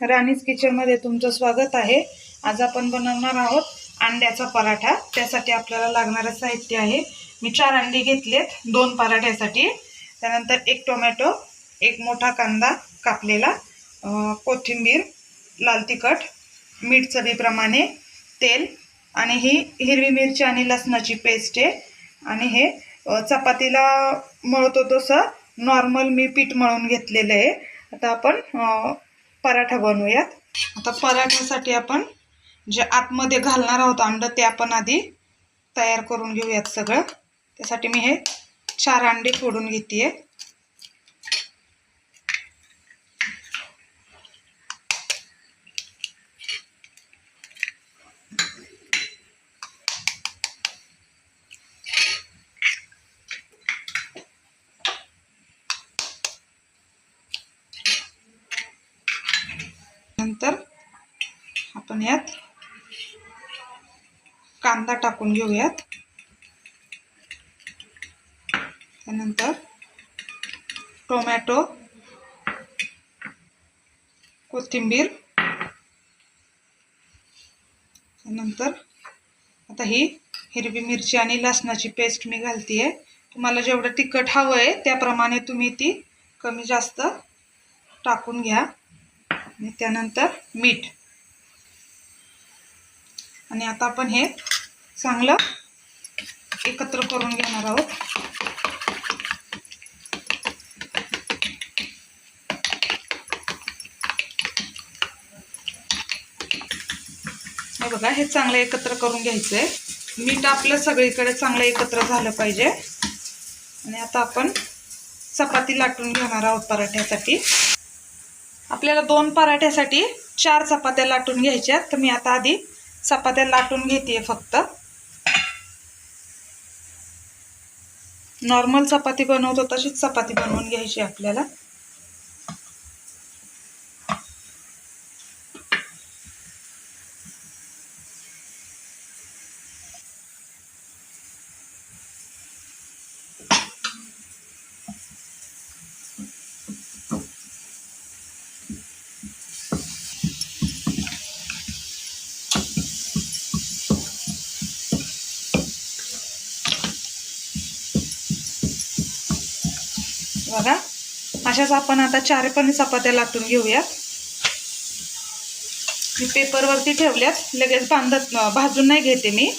राणीज किचनमध्ये तुमचं स्वागत आहे। आज आपण बनवणार आहोत अंड्याचा पराठा। त्यासाठी आपल्याला लागणारे साहित्य आहे, मी 4 अंडी घेतलेत 2 पराठ्यासाठी। त्यानंतर 1 टोमॅटो, 1 मोठा कांदा कापलेला, कोथिंबीर, लाल तिखट, मीठ चवीप्रमाणे, तेल आणि ही हिरवी मिरची आणि लसणाची पेस्ट आहे। आणि हे चपातीला मळतो तसं नॉर्मल मी पीठ मळून घेतलेलं आहे। आता आपण पराठा बनवूयात। आता पराठ्यासाठी आपण जे आतमध्ये घालणार आहोत अंड ते आपण आधी तयार करून घेऊयात सगळं। त्यासाठी मी हे 4 अंडे फोडून घेतेय। नंतर आपण यात कांदा टाकून घेऊयात। त्यानंतर टोमॅटो, कोथिंबीर, त्यानंतर आता ही हिरवी मिरची आणि लसणाची पेस्ट मी घालतेय। तुम्हाला जेवढं तिखट हवं आहे त्याप्रमाणे तुम्ही ती कमी जास्त टाकून घ्या। आणि त्यानंतर मीठ। आणि आता आपण हे चांगलं एकत्र करून घेणार आहोत। हे बघा, हे चांगलं एकत्र करून घ्यायचंय। मीठ आपलं सगळीकडे चांगलं एकत्र झालं पाहिजे। आणि आता आपण चपाती लाटून घेणार आहोत पराठ्यासाठी। आपल्याला 2 पराठ्यासाठी 4 चपात्या लाटून घ्यायच्या। तर मी आता आधी चपात्या लाटून घेतेय। फक्त नॉर्मल चपाती बनवतो तशीच चपाती बनवून घ्यायची आपल्याला। बघा, अशाच आपण आता 4 पण चपात्या लाटून घेऊयात। मी पेपरवरती ठेवल्यात, लगेच भाजून नाही घेते मी।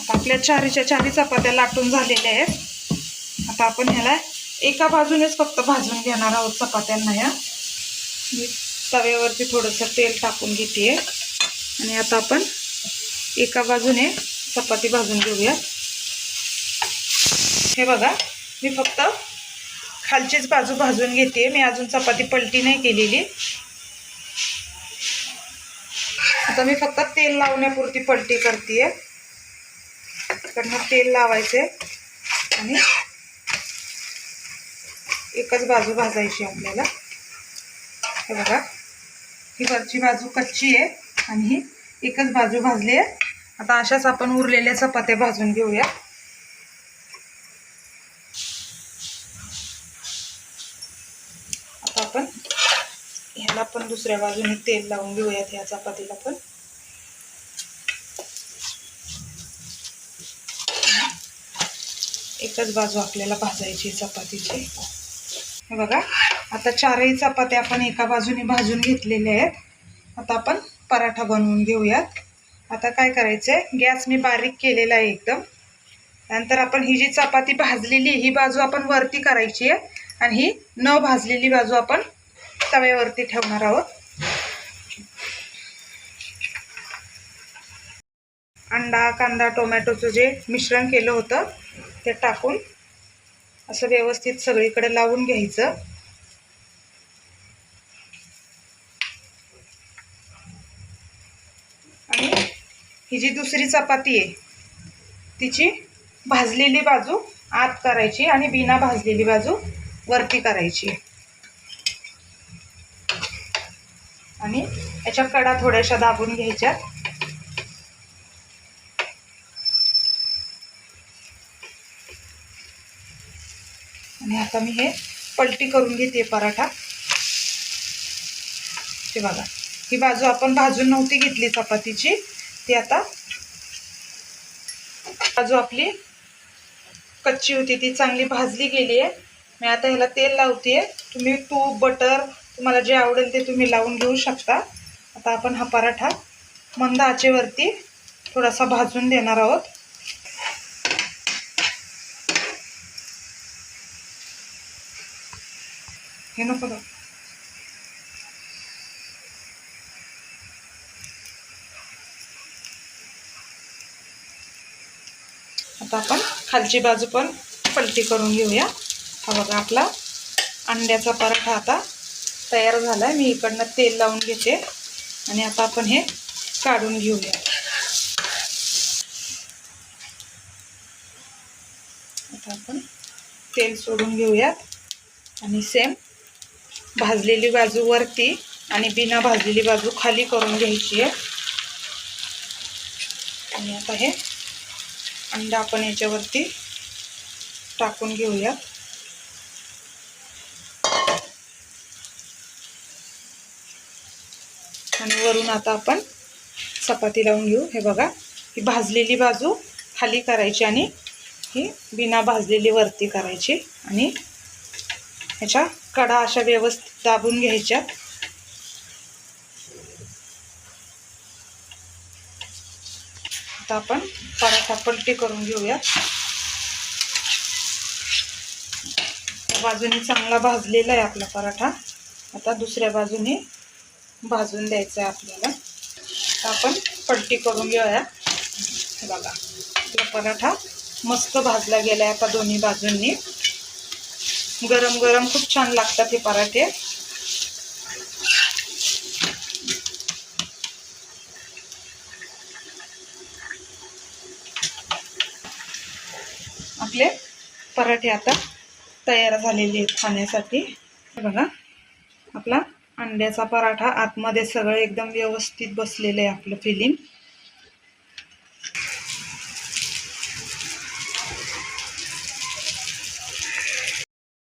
आपल्या 4च्या 4 चपात्या लाटून झालेल्या आहेत। आता आपण ह्याला एका बाजूनेच फक्त भाजून घेणार आहोत चपात्यांना। या मी तव्यावरती थोडंसं तेल टाकून घेतेय। आणि आता आपण एका बाजूने चपाती भाजून घेऊया। हे बघा, मी फक्त खालचीच बाजू भाजून घेतेय, मी अजून चपाती पलटी नाही केलेली। आता मी फक्त तेल लावण्यापुरती पलटी करतेय, कारण तेल लावायचे आणि एकच बाजू भाजायची आपल्याला। हे बघा, ही वरची बाजू कच्ची आहे आणि ही एकच बाजू भाजली आहे। आता अशाच आपण उरलेल्या चपात्या भाजून घेऊया। आता आपण ह्याला पण दुसऱ्या बाजूने तेल लावून घेऊयात, ह्या चपातीला पण। एकच बाजू आपल्याला भाजायची चपातीची। हे बघा, आता 4ही चपात्या आपण एका बाजूने भाजून घेतलेल्या आहेत। आता आपण पराठा बनवून घेऊयात। आता काय करायचंय, गॅस मी बारीक केलेला आहे एकदम। नंतर आपण ही जी चपाती भाजलेली ही बाजू आपण वरती करायची आहे आणि ही न भाजलेली बाजू आपण तव्यावरती ठेवणार आहोत। अंडा, कांदा, टोमॅटोचं जे मिश्रण केलं होतं ते टाकून असं व्यवस्थित सगळीकडे लावून घ्यायचं। ही जी दुसरी चपाती आहे तिची भाजलेली बाजू आत करायची आणि बिना भाजलेली बाजू वरती करायची आणि याच्या कडा थोड्याशा दाबून घ्यायच्या आणि आता मी हे पलटी करून घेते पराठा। ते बघा ही बाजू आपण भाजून नव्हती घेतली चपातीची, ती आता बाजू आपली कच्ची होती ती चांगली भाजली गेली आहे। मी आता ह्याला तेल लावते। तुम्ही तूप बटर तुम्हाला जे आवडेल ते तुम्ही लावून घेऊ शकता। आता आपण हा पराठा मंद आचेवरती थोडासा भाजून देणार आहोत। हे नको दाखवू। आता आपण खालची बाजू पण पलटी करून घेऊया। हा बघा आपला अंड्याचा पराठा आता तयार झाला आहे। मी इकडनं तेल लावून घेते आणि आता आपण हे काढून घेऊया। आता आपण तेल सोडून घेऊयात आणि सेम भाजलेली बाजू वरती आणि बिना भाजलेली बाजू खाली करून घ्यायची आहे। आणि आता हे अंडा आपण याच्यावरती टाकून घेऊयात। आणि वरून आता आपण चपाती लावून घेऊ। हे बघा ही भाजलेली बाजू खाली करायची आणि ही बिना भाजलेली वरती करायची आणि ह्याच्या कडा अशा व्यवस्थित दाबून घ्यायच्या। आता आपण पराठा पलटी करून घेऊया। बाजूने चांगला भाजलेला आहे आपला पराठा। आता दुसऱ्या बाजूने भाजून द्यायचा आहे आपल्याला। आपण पलटी करून घेऊया। बघा आपला पराठा मस्त भाजला गेला आहे आता दोन्ही बाजूंनी। गरम गरम खूप छान लागतात हे पराठे। आपले पराठे आता तयार झालेले आहेत खाण्यासाठी। बघा आपला अंड्याचा पराठा आतमध्ये सगळं एकदम व्यवस्थित बसलेलं आहे आपलं फिलिंग।